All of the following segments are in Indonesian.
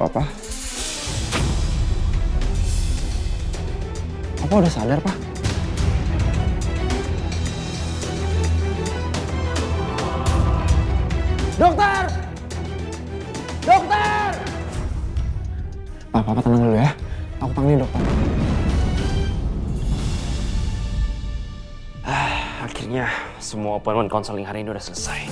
Papa? Papa udah sadar, Pak? Dokter! Dokter! Pak, Papa tenang dulu ya. Aku panggilin dokter. Akhirnya semua appointment konseling hari ini udah selesai.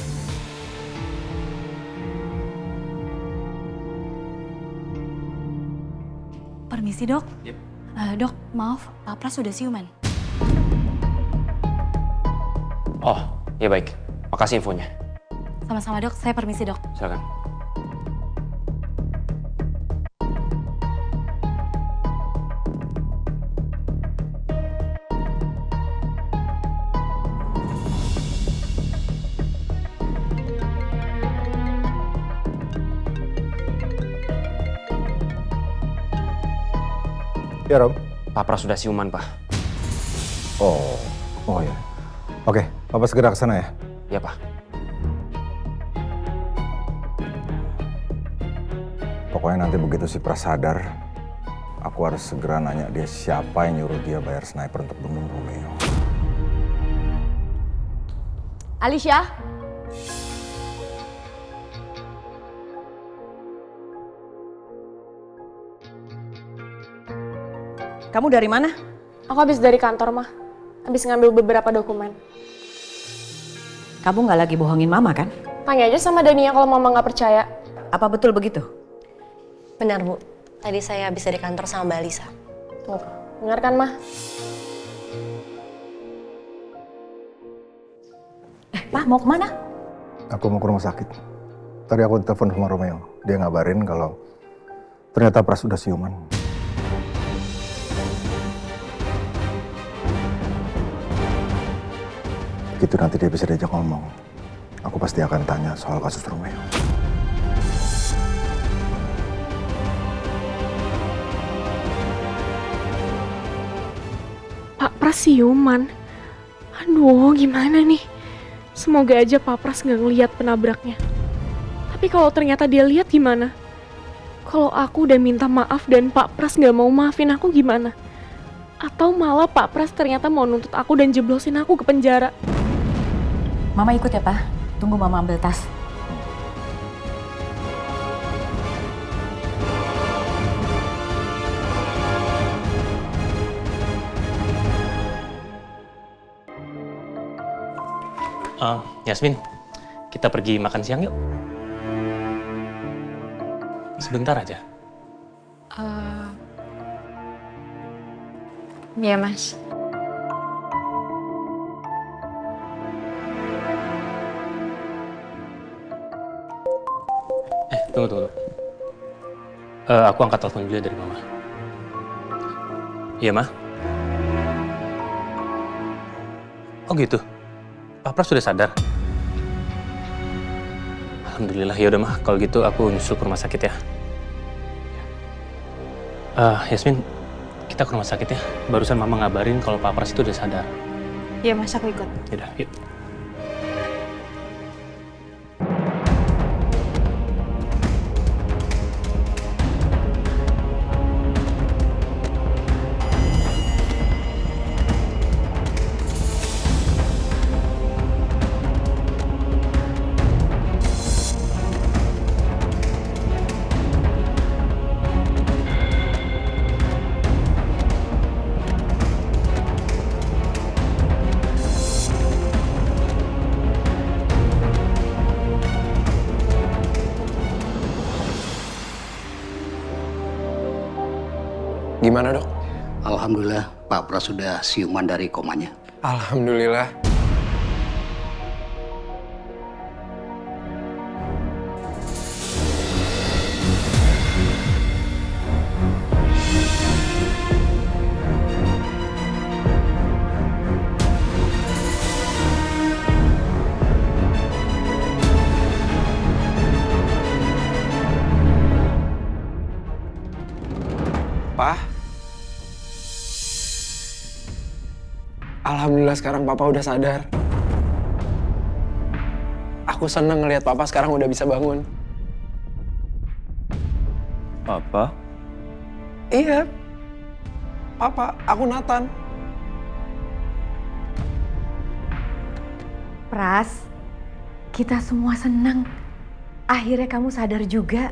Permisi dok. Yep. Dok, maaf, Pak Pras sudah siuman. Oh, ya baik. Makasih infonya. Sama-sama dok, saya permisi dok. Silakan. Ya, Rom. Pak Pras sudah siuman, Pak. Oh ya. Oke, Papa segera ke sana ya. Ya, Pak. Pokoknya nanti begitu si Pras sadar, aku harus segera nanya dia siapa yang nyuruh dia bayar sniper untuk bunuh Romeo. Alicia? Kamu dari mana? Aku habis dari kantor, Mah. Habis ngambil beberapa dokumen. Kamu nggak lagi bohongin Mama kan? Tanya aja sama Dania kalau Mama nggak percaya. Apa betul begitu? Benar, Bu. Tadi saya habis dari kantor sama Mbak Lisa. Tuh, dengar kan, Mah? Pak, mau kemana? Aku mau ke rumah sakit. Tadi aku telepon sama Romeo. Dia ngabarin kalau ternyata Pras udah siuman. Gitu nanti dia bisa diajak ngomong. Aku pasti akan tanya soal kasus Romeo. Pak Pras siuman. Aduh, gimana nih? Semoga aja Pak Pras nggak ngeliat penabraknya. Tapi kalau ternyata dia lihat gimana? Kalau aku udah minta maaf dan Pak Pras nggak mau maafin aku gimana? Atau malah Pak Pras ternyata mau nuntut aku dan jeblosin aku ke penjara? Mama ikut ya, Pak. Tunggu Mama ambil tas. Yasmin, kita pergi makan siang yuk. Sebentar aja. Iya, Mas. Tunggu. Aku angkat telepon dulu dari Mama. Iya, Ma? Oh gitu? Pak Pras sudah sadar? Alhamdulillah, ya udah, Ma. Kalau gitu aku nyusul ke rumah sakit ya. Yasmin, kita ke rumah sakit ya. Barusan Mama ngabarin kalau Pak Pras itu udah sadar. Iya, Mas, aku ikut. Yaudah, yuk. Gimana, Dok? Alhamdulillah, Pak Pras sudah siuman dari komanya. Alhamdulillah. Alhamdulillah sekarang papa udah sadar. Aku seneng ngelihat papa sekarang udah bisa bangun. Papa? Iya. Papa, aku Nathan. Pras, kita semua senang. Akhirnya kamu sadar juga.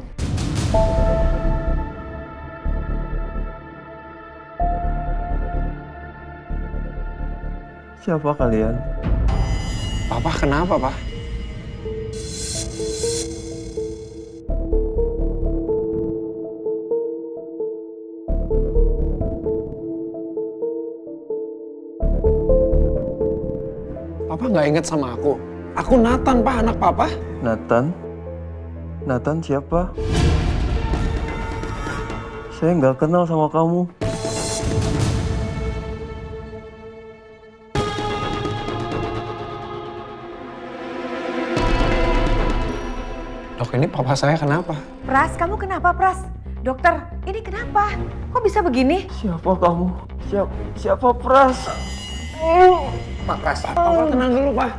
Siapa kalian? Papa kenapa, Pak? Papa nggak inget sama aku. Aku Nathan, Pak, anak Papa. Nathan? Nathan siapa? Saya nggak kenal sama kamu. Dok, ini papa saya kenapa? Pras, kamu kenapa, Pras? Dokter, ini kenapa? Kok bisa begini? Siapa kamu? Siapa Pras? Pak Pras. Papa tenang dulu, Pak.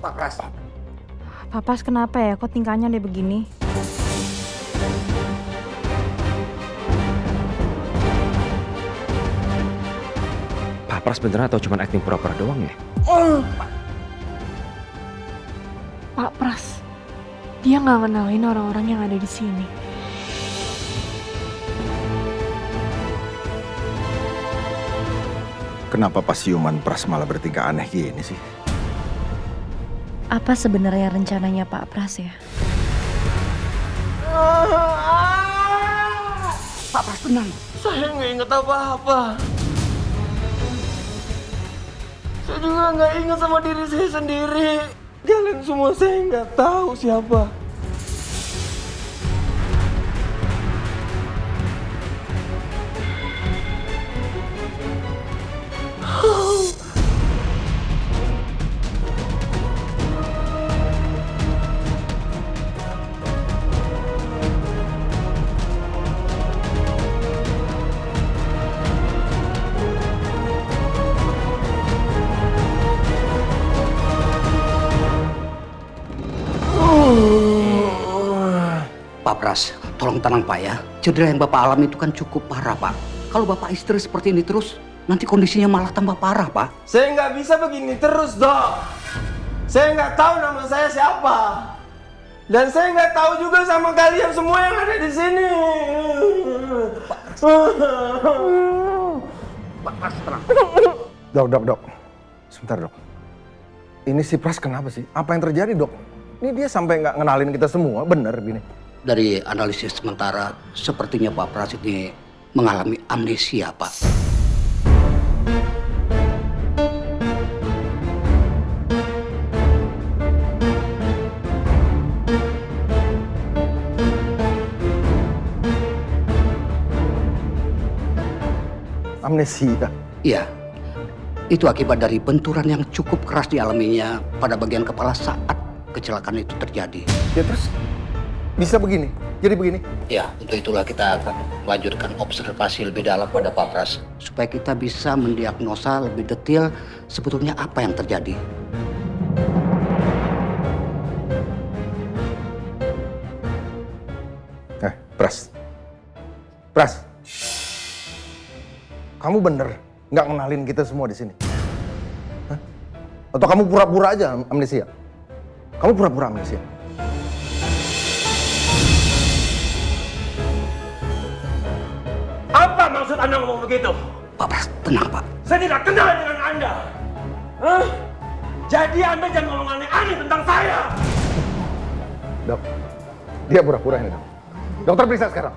Pak Pras. Papas kenapa ya? Kok tingkahnya dia begini? Pak Pras beneran atau cuma acting pura-pura doang ya? Pak Pras, dia nggak kenalin orang-orang yang ada di sini. Kenapa pas siuman Pras malah bertingkah aneh gini sih? Apa sebenarnya rencananya Pak Pras ya? Pak Pras tenang. Saya nggak inget apa-apa. Saya juga nggak ingat sama diri saya sendiri. Kalian semua saya nggak tahu siapa. Pak Pras, tolong tenang Pak ya. Cedera yang Bapak alami itu kan cukup parah Pak. Kalau Bapak istri seperti ini terus, nanti kondisinya malah tambah parah Pak. Saya nggak bisa begini terus, Dok. Saya nggak tahu nama saya siapa. Dan saya nggak tahu juga sama kalian semua yang ada di sini. Pak Pras, tenang. Dok. Sebentar, Dok. Ini si Pras kenapa sih? Apa yang terjadi, Dok? Ini dia sampai nggak ngenalin kita semua, bener gini. Dari analisis sementara, sepertinya Pak Pras ini mengalami amnesia Pak. Amnesia? Iya, itu akibat dari benturan yang cukup keras dialaminya pada bagian kepala saat kecelakaan itu terjadi. Ya terus bisa begini? Jadi begini? Ya, untuk itulah kita akan melanjutkan observasi lebih dalam pada Pak Pras supaya kita bisa mendiagnosa lebih detail sebetulnya apa yang terjadi. Pras. Kamu bener nggak ngenalin kita semua di sini? Hah? Atau kamu pura-pura aja amnesia? Kamu pura-pura amnesia? Apa maksud Anda ngomong begitu? Pak Pras, tenang Pak. Saya tidak kenal dengan Anda. Hah? Jadi Anda jangan ngomong aneh-aneh tentang saya. Dok, dia pura-pura ini, Dok. Dokter periksa sekarang.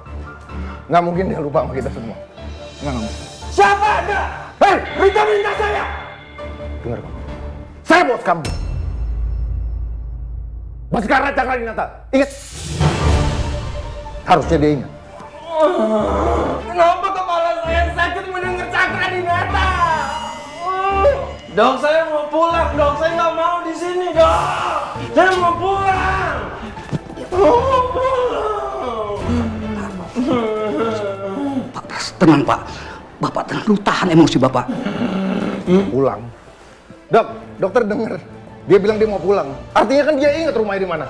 Nggak mungkin dia lupa sama kita semua. Nggak mungkin. Siapa Anda? Hei! Minta saya! Dengar kamu. Saya bos kamu. Baskara Cakradinata. Ingat. Harusnya dia ingat. Kenapa kepala saya sakit mendengar Cakradinata? Dok, saya mau pulang, dok. Saya nggak mau di sini, Dok. Saya mau pulang. Mau pulang. Pak Pras, tenang Pak. Bapak tenang, lu tahan emosi Bapak. Pulang. Dok, dokter denger. Dia bilang dia mau pulang. Artinya kan dia ingat rumahnya di mana.